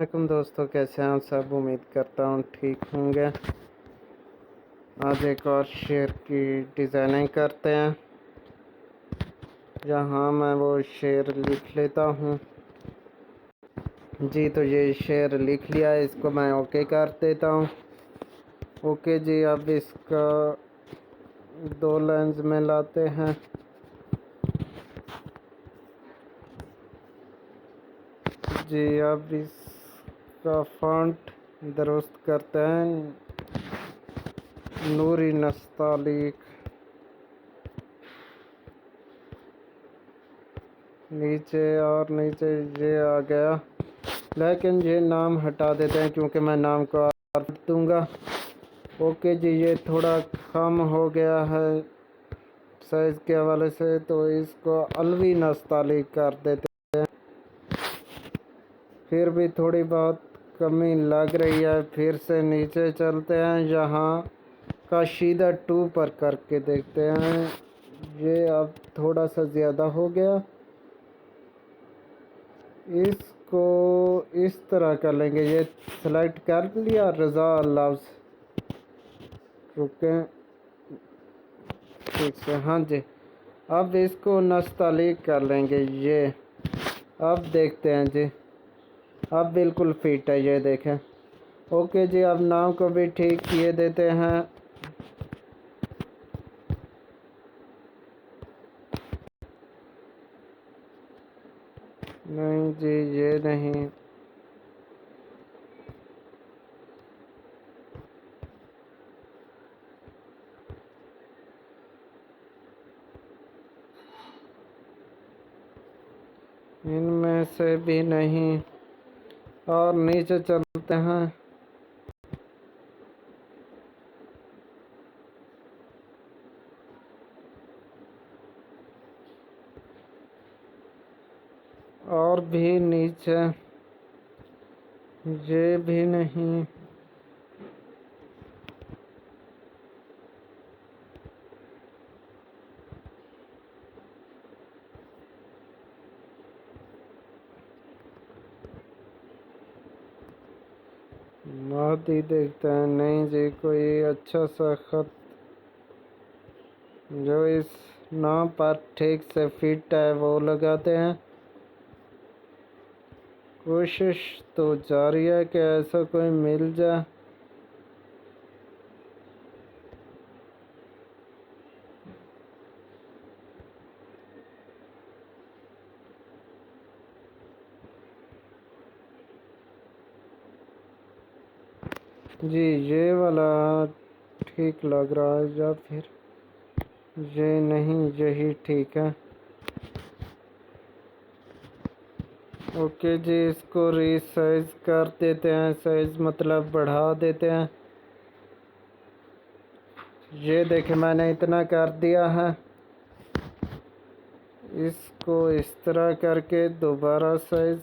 वालेकुम दोस्तों, कैसे हैं आप सब। उम्मीद करता हूँ ठीक होंगे। आज एक और शेर की डिज़ाइनिंग करते हैं। यहाँ मैं वो शेर लिख लेता हूँ जी। तो ये शेर लिख लिया है, इसको मैं ओके कर देता हूँ। ओके जी, अब इसका 2 लाइन्स में लाते हैं जी। अब इसका फ़ॉन्ट दुरुस्त करते हैं, नूरी नस्तालिक। नीचे और नीचे ये आ गया, लेकिन ये नाम हटा देते हैं क्योंकि मैं नाम को आर दूंगा। ओके जी, ये थोड़ा कम हो गया है साइज़ के हवाले से, तो इसको अलवी नस्तालिक कर देते हैं। फिर भी थोड़ी बहुत कमी लग रही है, फिर से नीचे चलते हैं। यहाँ कशीदा 2 पर करके देखते हैं। ये अब थोड़ा सा ज़्यादा हो गया, इसको इस तरह कर लेंगे। ये सेलेक्ट कर लिया, रज़ा लफ्ज़, रुकें ठीक से, हाँ जी। अब इसको नस्तालिक कर लेंगे। ये अब देखते हैं जी, अब बिल्कुल फिट है, ये देखें। ओके जी, अब नाम को भी ठीक किए देते हैं। नहीं जी, ये नहीं, इनमें से भी नहीं। और नीचे चलते हैं। और भी नीचे, ये भी नहीं। मादी देखते हैं। नहीं जी, कोई अच्छा सा खत जो इस नाम पर ठीक से फिट है वो लगाते हैं। कोशिश तो जारी है कि ऐसा कोई मिल जाए। जी, ये वाला ठीक लग रहा है, या फिर ये नहीं, यही ठीक है। ओके जी, इसको रीसाइज कर देते हैं, साइज मतलब बढ़ा देते हैं। ये देखें, मैंने इतना कर दिया है। इसको इस तरह करके दोबारा साइज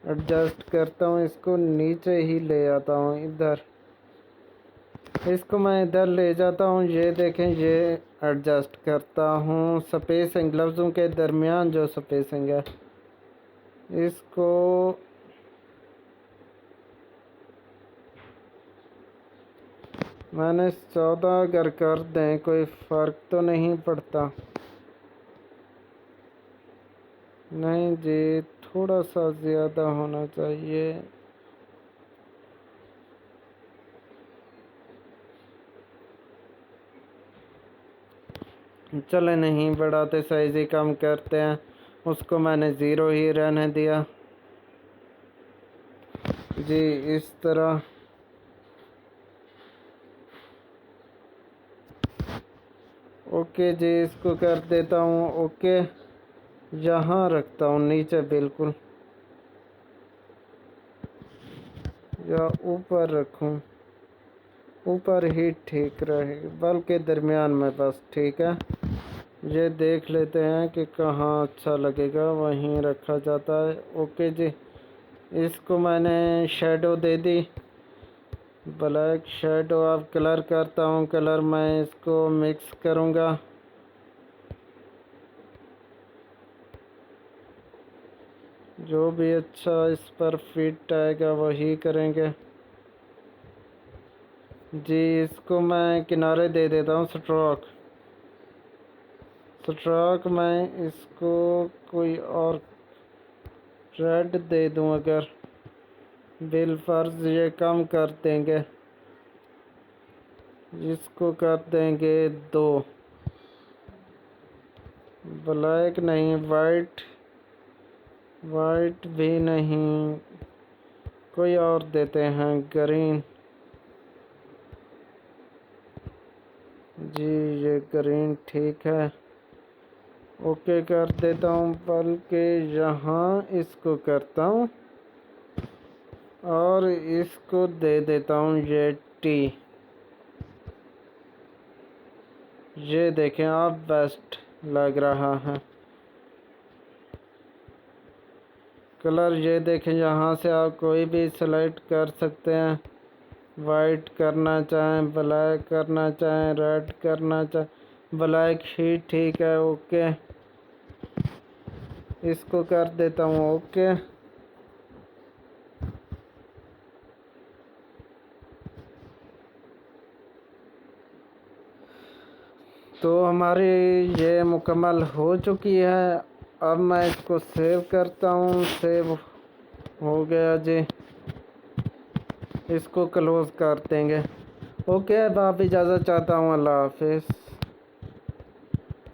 एडजस्ट करता हूँ, इसको नीचे ही ले आता हूँ इधर। इसको मैं इधर ले जाता हूँ, ये देखें, ये एडजस्ट करता हूँ। स्पेसिंग, लफ्ज़ों के दरमियान जो स्पेसिंग है, इसको मैंने 14 अगर कर दें कोई फ़र्क तो नहीं पड़ता। नहीं जी, थोड़ा सा ज़्यादा होना चाहिए। चले, नहीं बढ़ाते, साइज़ ही कम करते हैं। उसको मैंने 0 ही रहने दिया जी, इस तरह। ओके जी, इसको कर देता हूँ ओके। यहाँ रखता हूँ नीचे बिल्कुल, या ऊपर रखूँ? ऊपर ही ठीक रहेगा, बल्कि दरमियान में बस ठीक है। ये देख लेते हैं कि कहाँ अच्छा लगेगा, वहीं रखा जाता है। ओके जी, इसको मैंने शेडो दे दी, ब्लैक शेडो। अब कलर करता हूँ, कलर मैं इसको मिक्स करूँगा। जो भी अच्छा इस पर फिट आएगा वही करेंगे। जी इसको मैं किनारे दे देता हूँ स्ट्रोक। मैं इसको कोई और रेड दे दूँ अगर बिल फर्ज ये कम कर देंगे। इसको कर देंगे 2। ब्लैक नहीं, वाइट भी नहीं, कोई और देते हैं ग्रीन। जी ये ग्रीन ठीक है, ओके कर देता हूँ। बल्कि यहाँ इसको करता हूँ और इसको दे देता हूँ ये टी। ये देखें आप, बेस्ट लग रहा है कलर। ये देखें, यहाँ से आप कोई भी सेलेक्ट कर सकते हैं। वाइट करना चाहें, ब्लैक करना चाहें, रेड करना चाहें, ब्लैक ही ठीक है। ओके इसको कर देता हूँ ओके। तो हमारी ये मुकम्मल हो चुकी है। अब मैं इसको सेव करता हूँ। सेव हो गया जी, इसको क्लोज़ कर देंगे। ओके अब आप इजाज़त चाहता हूँ। अल्लाह हाफिज़।